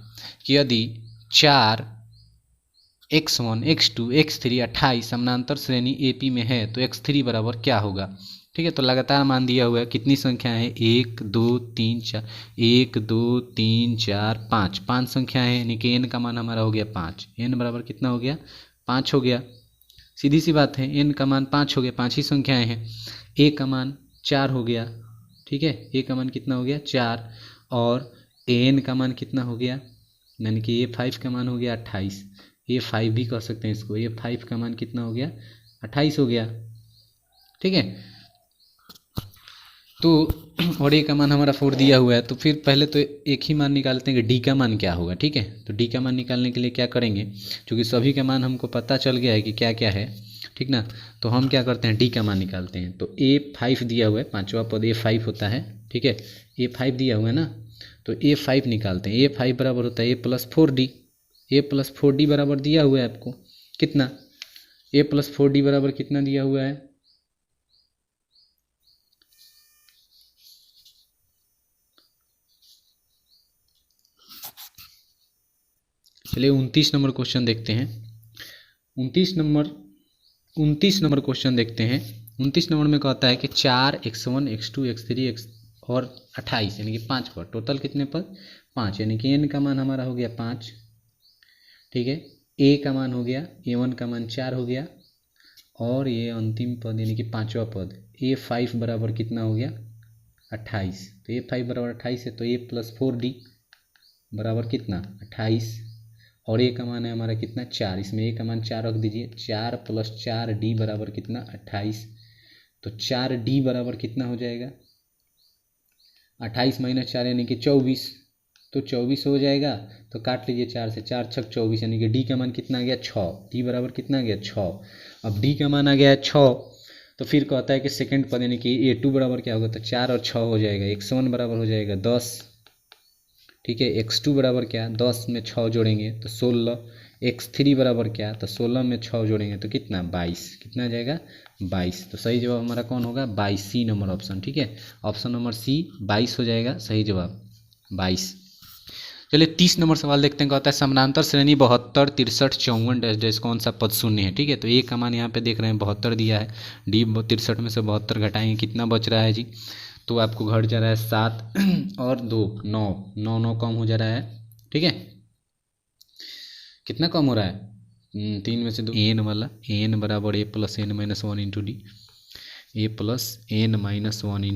कि यदि 4x1 x2 x3 28 समानांतर श्रेणी AP में है तो x3 बराबर क्या होगा। ठीक है, तो लगातार मान दिया हुआ है, कितनी संख्या है 1 2 3 4, 1 2 3 4 5, 5 संख्या है, यानी कि n का मान हमारा हो गया 5। n बराबर कितना हो गया 5 हो गया, सीधी सी बात है, n का मान 5 हो गया, 5 ही संख्याएं हैं। a का मान 4 हो गया। ठीक है, a का मान कितना हो गया 4, और an का मान कितना हो गया, यानी कि A5 का मान हो गया 28, A5 भी कह सकते हैं इसको, A5 का मान कितना हो गया 28 हो गया। ठीक है, तो और A का मान हमारा 4 दिया हुआ है, तो फिर पहले तो एक ही मान निकालते हैं कि D का मान क्या होगा। ठीक है, तो D का मान निकालने के लिए क्या करेंगे, क्योंकि सभी का मान हमको पता चल गया है कि क्या क्या है। ठीक ना, तो हम क्या करते हैं D का मान निकालते हैं। तो A5 दिया हुआ है, पांचवा पद A5 होता है। ठीक है, A5 दिया हुआ है ना, तो A5 निकालते हैं। A5 बराबर होता है A+4D, A+4D बराबर दिया हुआ है आपको कितना, A+4D बराबर कितना दिया हुआ है, चलिए 29 नंबर क्वेश्चन देखते हैं। 29 नंबर क्वेश्चन देखते हैं। 29 नंबर में कहता है कि 4x1 x2 x3 x और 28 यानी कि 5 पद, टोटल कितने पद 5, यानी कि n का मान हमारा हो गया 5। ठीक है, a का मान हो गया A1 का मान 4 हो गया, और ये अंतिम पद यानी कि पांचवा पद A5 बराबर कितना हो गया 28। तो A5 बराबर 28 है, तो A+4D बराबर कितना 28, और A का मान है हमारा कितना 4, इसमें A का मान 4 रख दीजिए, 4 + 4D बराबर कितना 28। तो 4D बराबर कितना हो जाएगा 28 - 4 यानी कि 24, तो 24 हो जाएगा। तो काट लीजिए 4 से, 4 छक 24, यानी कि D का मान कितना आ गया 6, D बराबर कितना आ गया 6। अब D का मान आ गया है 6, तो फिर कहता है कि सेकंड पद यानी कि A2 बराबर क्या होगा, तो 4 और 6 हो जाएगा, x1 बराबर हो जाएगा 10। ठीक है, x2 बराबर क्या 10 में 6 जोड़ेंगे तो 16, x3 बराबर क्या, तो 16 में 6 जोड़ेंगे तो कितना 22, कितना आ जाएगा 22। तो सही जवाब हमारा कौन होगा 22, सी नंबर ऑप्शन। ठीक है, ऑप्शन नंबर सी 22 हो जाएगा सही जवाब 22। चलिए 30 नंबर सवाल देखते हैं। कहता है समानांतर श्रेणी 72 63 54 डैश डैश कौन सा पद शून्य है। ठीक है, तो A का मान यहाँ पे देख रहे हैं 72 दिया है, D 63 में से 72 घटाएंगे कितना बच रहा है जी, तो आपको घट जा रहा है 7 और 2 9 9 9 कम हो जा रहा है। ठीक है, कितना कम हो रहा है 3 में से 2, n वाला n बराबर A+n - 1 × D, A+n - 1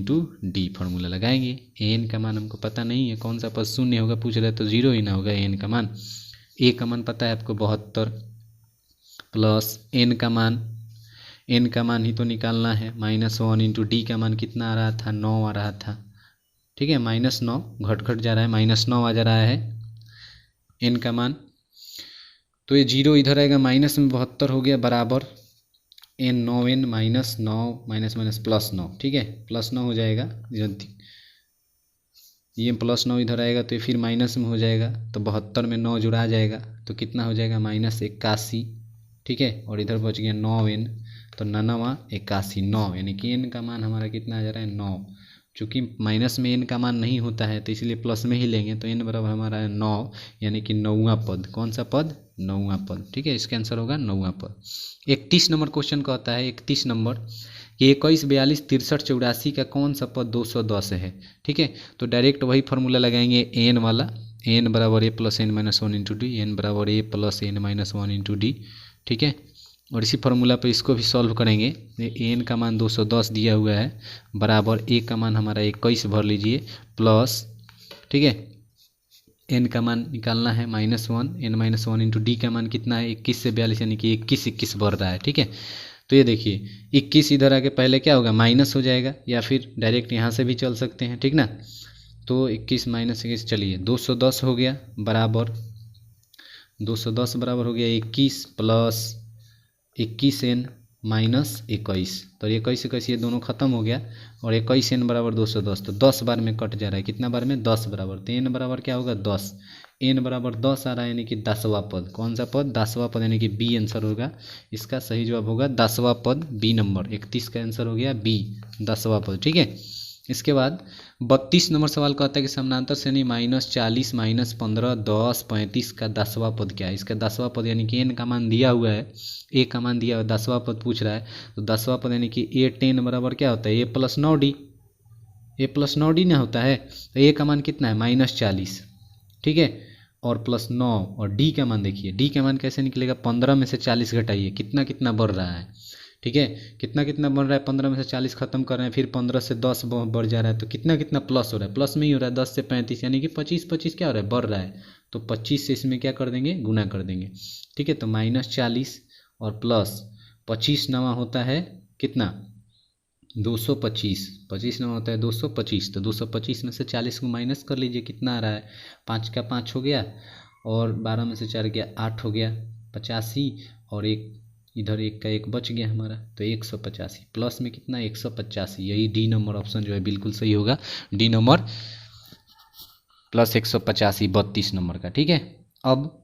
× D formula लगाएंगे। n का मान हमको पता नहीं है, कौन सा पद शून्य होगा पूछ रहा है, तो 0 ही ना होगा n का मान। a का मान पता है आपको 72 प्लस n का मान ही तो निकालना है -1 × D का मान कितना आ रहा था 9 आ रहा था। ठीक है, -9 घट जा रहा है, -9 आ जा रहा है n का मान। तो ये 0 इधर आएगा, माइनस में 72 हो गया बराबर n 9n -9 माइनस +9, ठीक है, +9 हो जाएगा। ये +9 इधर आएगा तो ये फिर माइनस में हो जाएगा, तो 72 में 9 जुड़ा जाएगा तो कितना हो जाएगा -81, ठीक है। और इधर बच गया 9n, तो 9 81 9, यानी कि n का मान हमारा कितना आ जा रहा है 9। चूँकि माइनस में n का मान नहीं होता है तो इसलिए प्लस में ही लेंगे, तो n बराबर हमारा है 9, यानी कि 9वां पद। कौन सा पद? 9वां पद, ठीक है, इसका आंसर होगा 9वां पद। 31 नंबर क्वेश्चन कहता है, 31 नंबर कि 21 42 63 84 का कौन सा पद 210 है, ठीक है। तो डायरेक्ट वही फार्मूला लगाएंगे n वाला, n बराबर a + n - 1 × d, n बराबर a + n - 1 × d, ठीक है। और इसी फार्मूला पे इसको भी सॉल्व करेंगे। n का मान 210 दिया हुआ है, बराबर a का मान हमारा 21 भर लीजिए प्लस, ठीक है, n का मान निकालना है -1, n - 1 × d का मान कितना है 21 से 42, यानी कि 21 21 भर रहा है, ठीक है। तो ये देखिए 21 इधर आके पहले क्या होगा, माइनस हो जाएगा, या फिर डायरेक्ट यहाँ से भी चल सकते हैं, ठीक ना। तो 21 - 21 चलिए 210 हो गया बराबर 210 बराबर हो गया 21 प्लस 21n - 21, तो 21 21 ये दोनों खत्म हो गया, और 21n बराबर 210, तो 10 बार में कट जा रहा है, कितना बार में 10 बराबर, तो n बराबर क्या होगा 10, n बराबर 10 आ रहा है, यानी कि 10वां पद। कौन सा पद? 10वां पद, यानी कि बी आंसर होगा इसका। सही जवाब होगा 10वां पद, बी नंबर। 31 का आंसर हो गया बी, 10वां पद, ठीक है। इसके बाद 32 नंबर सवाल कहता है कि समानांतर श्रेणी -40 -15 10 35 का 10वां पद क्या है। इसका 10वां पद यानी कि n का मान दिया हुआ है, a का मान दिया हुआ है, 10वां पद पूछ रहा है, तो 10वां पद यानी कि a10 बराबर क्या होता है a + 9d, a + 9d ना होता है, तो a का मान कितना है -40, ठीक है, और +9, और d का मान देखिए, d का मान कैसे निकलेगा, 15 में से 40 घटाइए, कितना कितना बढ़ रहा है, ठीक है, कितना कितना बढ़ रहा है, 15 में से 40 खत्म कर रहे हैं, फिर 15 से 10 बढ़ जा रहा है, तो कितना कितना प्लस हो रहा है, प्लस में ही हो रहा है, 10 से 35, यानी कि 25 25 क्या हो रहा है, बढ़ रहा है, तो 25 से इसमें क्या कर देंगे, गुना कर देंगे, ठीक है। तो -40 और प्लस 25 नवा होता है कितना 225, 25 नवा होता है 225, तो 225 में से 40 को माइनस कर लीजिए, कितना आ रहा है 5 का 5 हो गया, और 12 में से 4 गया 8 हो गया 85, और एक इधर 1 का 1 बच गया हमारा, तो 185 प्लस में कितना 185, यही डी नंबर ऑप्शन जो है बिल्कुल सही होगा, डी नंबर +185 32 नंबर का, ठीक है। अब